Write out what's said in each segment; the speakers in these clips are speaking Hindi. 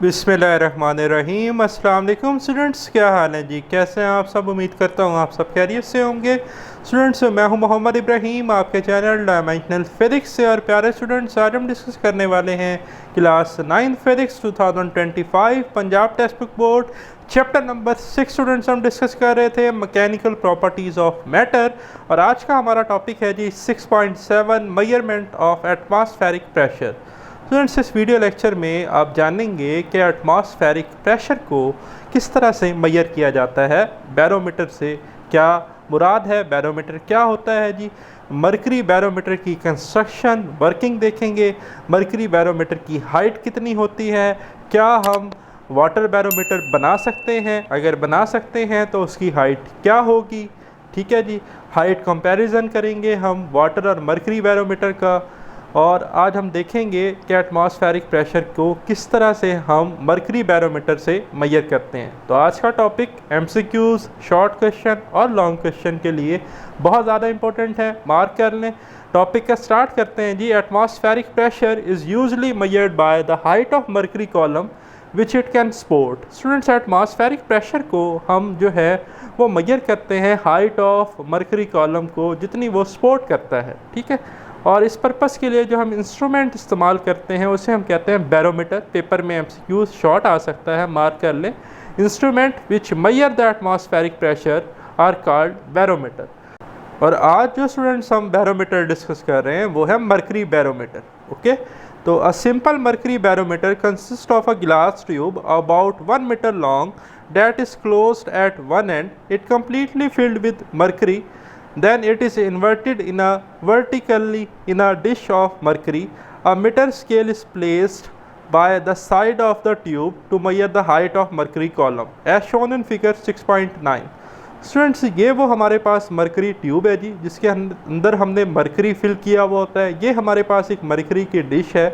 बिस्मिल्लाहिर्रहमानिर्रहीम। अस्सलाम वालेकुम स्टूडेंट्स, क्या हाल है जी? कैसे हैं आप सब? उम्मीद करता हूँ आप सब खैरियत से होंगे। स्टूडेंट्स, मैं हूँ मोहम्मद इब्राहिम, आपके चैनल डायमेंशनल फिज़िक्स से। और प्यारे स्टूडेंट्स, आज हम डिस्कस करने वाले हैं class 9 physics 2025 Punjab text book board chapter number 6। Students, हम डिस्कस कर रहे थे मैकेनिकल प्रॉपर्टीज़ ऑफ मैटर, और आज का हमारा टॉपिक है जी 6.7 measurement of atmospheric pressure. Students, इस वीडियो लेक्चर में आप जानेंगे कि एटमॉस्फेरिक प्रेशर को किस तरह से मेजर किया जाता है बैरोमीटर से। क्या मुराद है? बैरोमीटर क्या होता है जी? मरकरी बैरोमीटर की कंस्ट्रक्शन वर्किंग देखेंगे। मरकरी बैरोमीटर की हाइट कितनी होती है? क्या हम वाटर बैरोमीटर बना सकते हैं? अगर बना सकते हैं तो उसकी हाइट क्या होगी? ठीक है जी, हाइट कंपैरिजन करेंगे हम वाटर और मरकरी बैरोमीटर का। और आज हम देखेंगे कि एटमॉस्फेरिक प्रेशर को किस तरह से हम मरकरी बैरोमीटर से मेजर करते हैं। तो आज का टॉपिक एमसीक्यूज़, शॉर्ट क्वेश्चन और लॉन्ग क्वेश्चन के लिए बहुत ज़्यादा इंपॉर्टेंट है, मार्क कर लें। टॉपिक का स्टार्ट करते हैं जी। Atmospheric pressure is usually measured by the height of mercury column which it can support. Students, atmospheric pressure को हम जो है वो मेजर करते हैं हाइट ऑफ मरकरी कॉलम को, जितनी वो सपोर्ट करता है। ठीक है, और इस पर्पस के लिए जो हम इंस्ट्रूमेंट इस्तेमाल करते हैं उसे हम कहते हैं बैरोमीटर। पेपर में एमसीक्यूज शॉर्ट आ सकता है, मार्क कर लें। Instrument which measure the atmospheric pressure are called barometer. और आज जो स्टूडेंट्स हम बैरोमीटर डिस्कस कर रहे हैं वो है मरकरी बैरोमीटर। ओके, तो a simple mercury barometer consist of a glass tube about 1 metre long that is closed at one end. It completely filled with mercury. Then it is inverted in a vertically in a dish of mercury. A meter scale is placed by the side of the tube to measure the height of mercury column as shown in figure 6.9. Students, ये वो हमारे पास मरकरी ट्यूब है जी, जिसके अंदर हमने मरकरी फिल किया हुआ होता है। ये हमारे पास एक मरकरी की डिश है,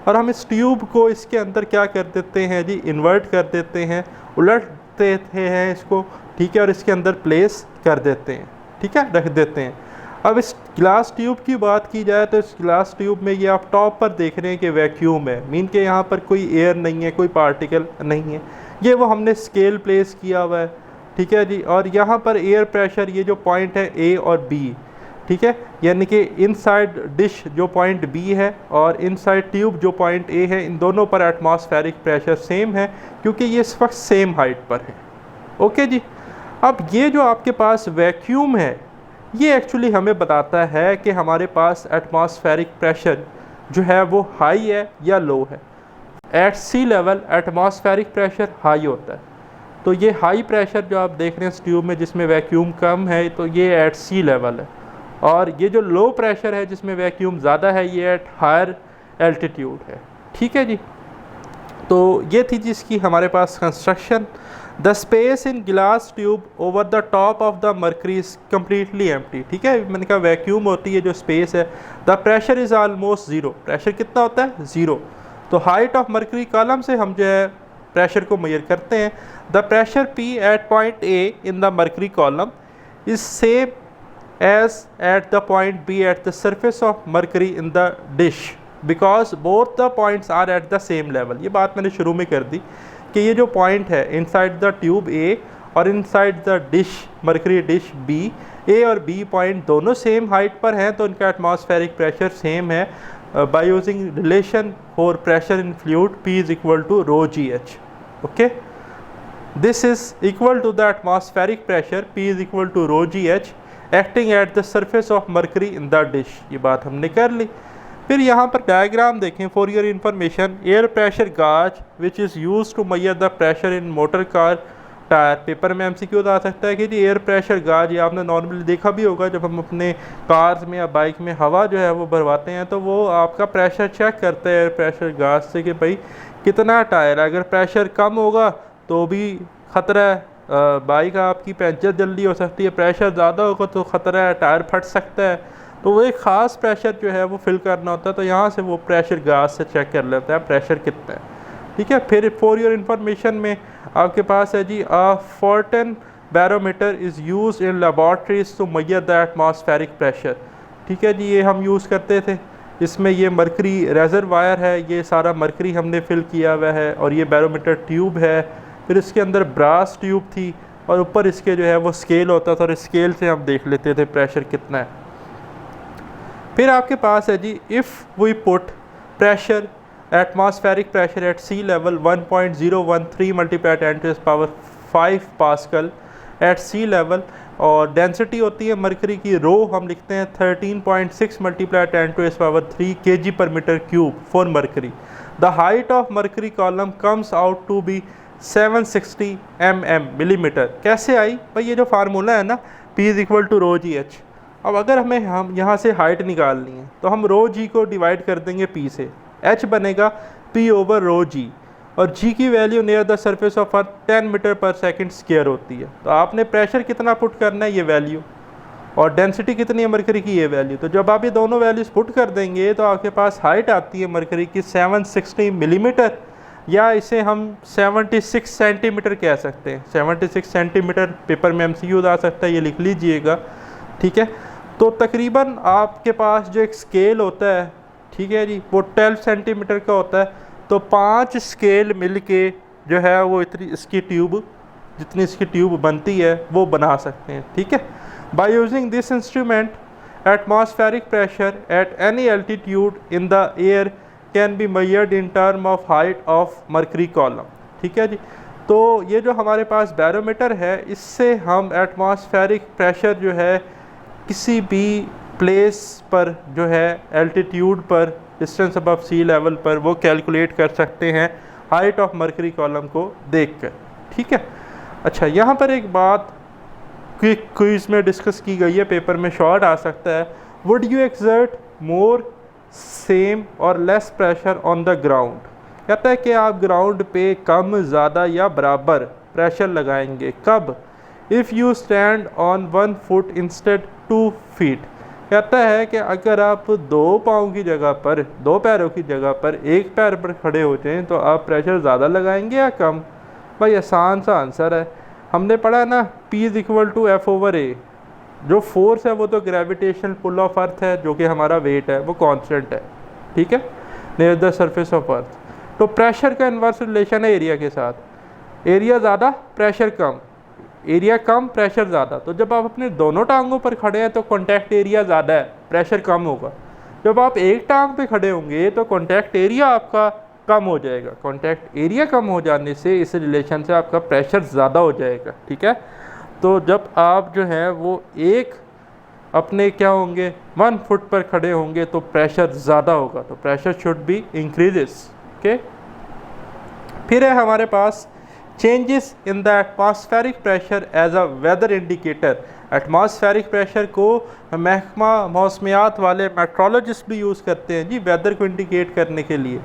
और हम इस ट्यूब को इसके अंदर क्या कर देते हैं जी, इन्वर्ट कर देते हैं, उलट देते हैं इसको। ठीक है, और इसके अंदर प्लेस कर देते हैं। ठीक है, रख देते हैं। अब इस ग्लास ट्यूब की बात की जाए तो इस ग्लास ट्यूब में ये आप टॉप पर देख रहे हैं कि वैक्यूम है, मीन के यहाँ पर कोई एयर नहीं है, कोई पार्टिकल नहीं है। ये वो हमने स्केल प्लेस किया हुआ है। ठीक है जी, और यहाँ पर एयर प्रेशर, ये जो पॉइंट है ए और बी, ठीक है, यानी कि इनसाइड डिश जो पॉइंट बी है और इनसाइड ट्यूब जो पॉइंट ए है, इन दोनों पर एटमॉस्फेरिक प्रेशर सेम है, क्योंकि ये इस वक्त सेम हाइट पर है। ओके जी, अब ये जो आपके पास वैक्यूम है, ये एक्चुअली हमें बताता है कि हमारे पास एटमॉस्फेरिक प्रेशर जो है वो हाई है या लो है। Eight sea level atmospheric pressure high होता है। तो ये हाई प्रेशर जो आप देख रहे हैं इस ट्यूब में जिसमें वैक्यूम कम है, तो ये एट सी लेवल है। और ये जो लो प्रेशर है जिसमें वैक्यूम ज़्यादा है, ये एट हायर एल्टीट्यूड है। ठीक है जी, तो ये थी जिसकी हमारे पास construction. The space in glass tube over the top of the mercury is completely empty. ठीक है, मैंने कहा वैक्यूम होती है जो स्पेस है। The pressure is almost zero. Pressure कितना होता है? ज़ीरो। तो हाइट ऑफ मरकरी कॉलम से हम जो है प्रेशर को मेजर करते हैं। The pressure P at point A in the mercury column is same as at the point B at the surface of mercury in the dish because both the points are at the same level। ये बात मैंने शुरू में कर दी कि ये जो पॉइंट है इनसाइड द ट्यूब A और inside the dish mercury dish B, A और B पॉइंट दोनों सेम हाइट पर हैं, तो इनका एटमॉस्फेरिक प्रेशर सेम है। By using relation for pressure in fluid P is equal to rho g h. Okay, this is equal to the atmospheric pressure P is equal to rho g h acting at the surface of mercury in the dish. ये बात हमने कर ली। फिर यहाँ पर डायग्राम देखें for your information. Air pressure gauge which is use to measure the pressure in motor car tyre. Paper में एमसीक्यू आ सकता है कि जी एयर प्रेशर गाज, ये आपने नॉर्मली देखा भी होगा जब हम अपने कार्स में या बाइक में हवा जो है वो भरवाते हैं, तो वो आपका प्रेशर चेक करते हैं एयर प्रेशर गाज से कि भाई कितना टायर है। अगर प्रेशर कम होगा तो भी ख़तरा है, बाइक आपकी पंचर जल्दी हो सकती है। प्रेशर ज़्यादा होगा तो ख़तरा है, टायर फट सकता है। तो वो एक ख़ास प्रेशर जो है वो फिल करना होता है, तो यहाँ से वो प्रेशर गैस से चेक कर लेता है प्रेशर कितना है। ठीक है, फिर फॉर योर इन्फॉर्मेशन में आपके पास है जी Fortin barometer is use in laboratories to measure the atmospheric pressure. ठीक है जी, ये हम यूज़ करते थे इसमें ये मरकरी रेजरवायर है, ये सारा मरकरी हमने फिल किया हुआ है, और ये बैरोमीटर ट्यूब है। फिर इसके अंदर ब्रास ट्यूब थी और ऊपर इसके जो है वो स्केल होता था, और स्केल से हम देख लेते थे प्रेशर कितना है। फिर आपके पास है जी, if we put pressure atmospheric pressure at sea level 1.013 multiply 10⁵ pascal at sea level, और डेंसिटी होती है मरकरी की रो, हम लिखते हैं 13.6 multiply 10⁻³ kg/m³ for mercury. The height of mercury column comes out to be 760 millimetre. कैसे आई भाई? ये जो फार्मूला है ना, P = ρgh। अब अगर हम यहाँ से हाइट निकालनी है तो हम ρg को डिवाइड कर देंगे P से, h बनेगा P/ρg, और g की value near the surface of earth 10 मीटर/सेकंड² होती है। तो आपने प्रेशर कितना पुट करना है, ये वैल्यू, और डेंसिटी कितनी है मरकरी की, ये वैल्यू। तो जब आप ये दोनों वैल्यूज पुट कर देंगे तो आपके पास हाइट आती है मरकरी की 760 मिलीमीटर, या इसे हम 76 सेंटीमीटर कह सकते हैं। 76 सेंटीमीटर पेपर में MCQ आ सकता है, ये लिख लीजिएगा, ठीक है। तो तकरीबन आपके पास जो एक स्केल होता है, ठीक है जी, वो 12 सेंटीमीटर का होता है। तो 5 स्केल मिलके जो है वो इतनी इसकी ट्यूब, जितनी इसकी ट्यूब बनती है वो बना सकते हैं, ठीक है। By using this instrument atmospheric pressure at any altitude in the air can be measured in term of height of mercury column, ठीक है जी। तो ये जो हमारे पास बैरोमीटर है, इससे हम एटमॉस्फेरिक प्रेशर जो है किसी भी प्लेस पर जो है एल्टीट्यूड पर, डिस्टेंस अबव सी लेवल पर, वो कैलकुलेट कर सकते हैं हाइट ऑफ मरकरी कॉलम को देखकर, ठीक है। अच्छा, यहाँ पर एक बात क्विक क्विज में डिस्कस की गई है, पेपर में शॉर्ट आ सकता है। Would you exert more, same और less pressure on the ground? कहता है कि आप ग्राउंड पे कम, ज़्यादा या बराबर प्रेशर लगाएंगे। कब? If you stand on 1 foot instead 2 feet. कहता है कि अगर आप 2 पाँव की जगह पर, 2 पैरों की जगह पर 1 पैर पर खड़े हो जाएं तो आप प्रेशर ज़्यादा लगाएंगे या कम? भाई आसान सा आंसर है, हमने पढ़ा ना, P = F/A। जो फोर्स है वो तो ग्रेविटेशनल पुल ऑफ अर्थ है, जो कि हमारा वेट है, वो कांस्टेंट है, ठीक है, near the surface of earth. तो प्रेशर का इन्वर्स रिलेशन है एरिया के साथ। एरिया ज़्यादा, प्रेशर कम, एरिया कम, प्रेशर ज़्यादा। तो जब आप अपने दोनों टांगों पर खड़े हैं तो कॉन्टैक्ट एरिया ज़्यादा है, प्रेशर कम होगा। जब आप एक टांग पे खड़े होंगे तो कॉन्टैक्ट एरिया आपका कम हो जाएगा। कॉन्टैक्ट एरिया कम हो जाने से इस रिलेशन से आपका प्रेशर ज़्यादा हो जाएगा, ठीक है। तो जब आप जो है वो एक अपने क्या होंगे 1 फुट पर खड़े होंगे तो प्रेशर ज़्यादा होगा, तो pressure should be increases, okay. फिर है हमारे पास changes in the atmospheric pressure as a weather indicator. Atmospheric pressure को महकमा मौसमियात वाले मेट्रोलॉजिस्ट भी यूज़ करते हैं जी, वेदर को इंडिकेट करने के लिए।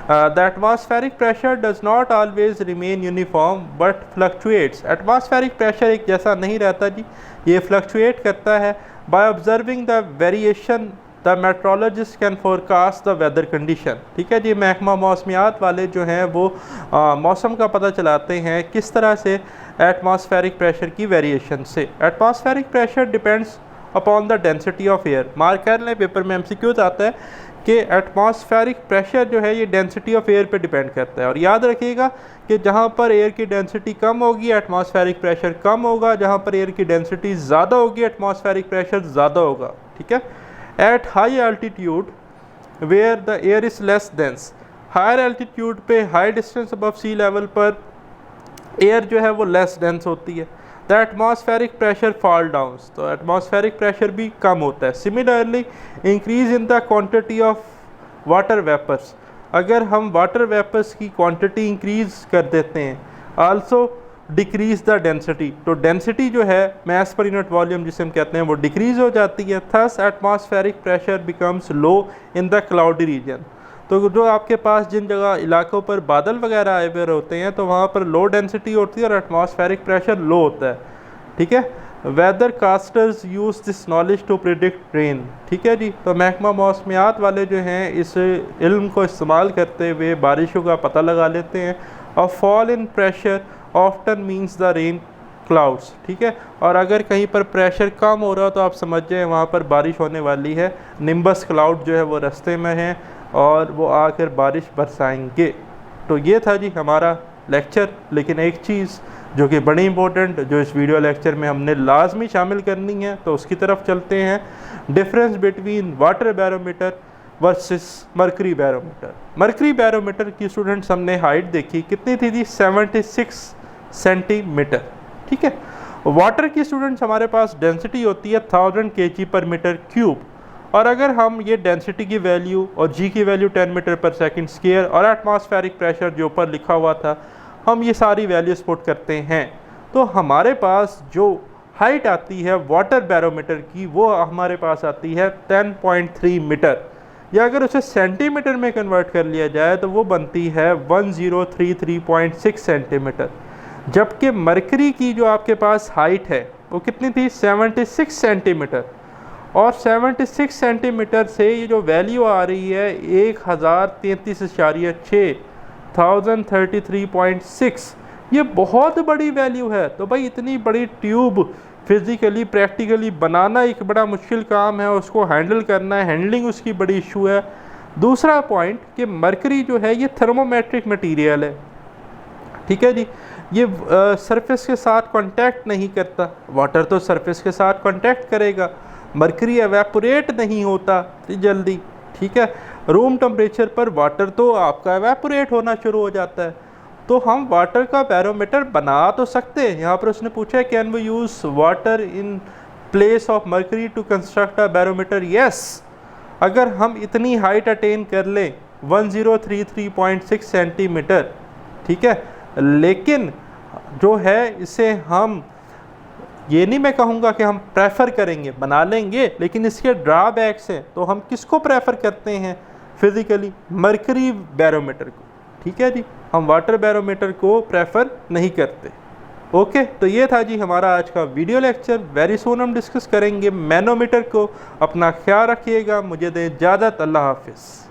The atmospheric pressure does not always remain uniform but fluctuates. Atmospheric pressure एक जैसा नहीं रहता जी, ये फ्लक्चुएट करता है। By observing the variation the meteorologist can forecast the weather condition, ठीक है जी। महकमा मौसमियात वाले जो हैं वो मौसम का पता चलाते हैं किस तरह से, एटमॉस्फेरिक प्रेशर की वेरिएशन से। Atmospheric pressure depends upon the density of air. Mark कर लें, पेपर में MCQ आता है कि एटमॉस्फेरिक प्रेशर जो है ये डेंसिटी ऑफ एयर पे डिपेंड करता है। और याद रखिएगा कि जहाँ पर एयर की डेंसिटी कम होगी एटमॉस्फेरिक प्रेशर कम होगा, जहाँ पर एयर की डेंसिटी ज़्यादा होगी एटमॉस्फेरिक प्रेशर ज़्यादा होगा, ठीक है। At high altitude where the air is less dense. Higher altitude पे, high distance above sea level पर एयर जो है वो लेस डेंस होती है। The atmospheric pressure fall down, तो एटमॉस्फेरिक प्रेशर भी कम होता है। Similarly increase in the quantity of water vapours. अगर हम वाटर वेपर्स की क्वांटिटी इंक्रीज कर देते हैं, आल्सो डिक्रीज द डेंसिटी, तो डेंसिटी जो है मास पर यूनिट वॉल्यूम जिसे हम कहते हैं वो डिक्रीज हो जाती है। Thus atmospheric pressure becomes low in the cloudy region. तो जो आपके पास जिन जगह इलाकों पर बादल वगैरह आए हुए होते हैं तो वहाँ पर लो डेंसिटी होती है और एटमॉस्फेरिक प्रेशर लो होता है, ठीक है। Weather casters use this knowledge to predict rain, ठीक है जी। तो महकमा मौसमियात वाले जो हैं इस इल्म को इस्तेमाल करते हुए बारिशों का पता लगा लेते हैं। और fall in pressure often means the rain clouds, ठीक है। और अगर कहीं पर प्रेशर कम हो रहा हो तो आप समझ जाएं वहाँ पर बारिश होने वाली है। निम्बस क्लाउड जो है वो रास्ते में है और वो आकर बारिश बरसाएंगे। तो ये था जी हमारा लेक्चर। लेकिन एक चीज़ जो कि बड़ी इंपॉर्टेंट, जो इस वीडियो लेक्चर में हमने लाजमी शामिल करनी है, तो उसकी तरफ चलते हैं। Difference between water barometer versus mercury barometer. Mercury barometer की स्टूडेंट्स हमने हाइट देखी, कितनी थी जी? 76 सेंटीमीटर, ठीक है। वाटर की स्टूडेंट्स हमारे पास डेंसिटी होती है 1000 kg पर मीटर क्यूब। और अगर हम ये डेंसिटी की वैल्यू और जी की वैल्यू 10 मीटर पर सेकंड स्क्वायर और एटमॉस्फेरिक प्रेशर जो ऊपर लिखा हुआ था, हम ये सारी वैल्यूज पुट करते हैं, तो हमारे पास जो हाइट आती है वाटर बैरोमीटर की वो हमारे पास आती है 10.3 मीटर, या अगर उसे सेंटीमीटर में कन्वर्ट कर लिया जाए तो वो बनती है 1033.6 सेंटीमीटर। जबकि मरकरी की जो आपके पास हाइट है वो कितनी थी? 76 सेंटीमीटर। और 76 सेंटीमीटर से ये जो वैल्यू आ रही है 1033.6, 1033.6, ये बहुत बड़ी वैल्यू है। तो भाई इतनी बड़ी ट्यूब फिज़िकली प्रैक्टिकली बनाना एक बड़ा मुश्किल काम है, उसको हैंडल करना है, हैंडलिंग उसकी बड़ी इशू है। दूसरा पॉइंट कि मरकरी जो है ये थर्मोमेट्रिक मटेरियल है, ठीक है जी। ये सरफेस के साथ कांटेक्ट नहीं करता। वाटर तो सरफेस के साथ कांटेक्ट करेगा, मरकरी एवेपोरेट नहीं होता जल्दी, ठीक है। रूम टेम्परेचर पर वाटर तो आपका एवेपोरेट होना शुरू हो जाता है। तो हम वाटर का बैरोमीटर बना तो सकते हैं। यहाँ पर उसने पूछा है can we use water in place of mercury to construct a barometer? Yes, अगर हम इतनी हाइट अटेन कर लें 1033.6 सेंटीमीटर, ठीक है। लेकिन जो है इसे हम ये नहीं मैं कहूँगा कि हम प्रेफर करेंगे, बना लेंगे, लेकिन इसके ड्रॉबैक्स हैं। तो हम किसको प्रेफर करते हैं फिज़िकली? मरकरी बैरोमीटर को, ठीक है जी। हम वाटर बैरोमीटर को प्रेफर नहीं करते। ओके, तो ये था जी हमारा आज का वीडियो लेक्चर। वेरी सून हम डिस्कस करेंगे मैनोमीटर को। अपना ख्याल रखिएगा, मुझे दें इजाज़त। अल्लाह हाफिज़।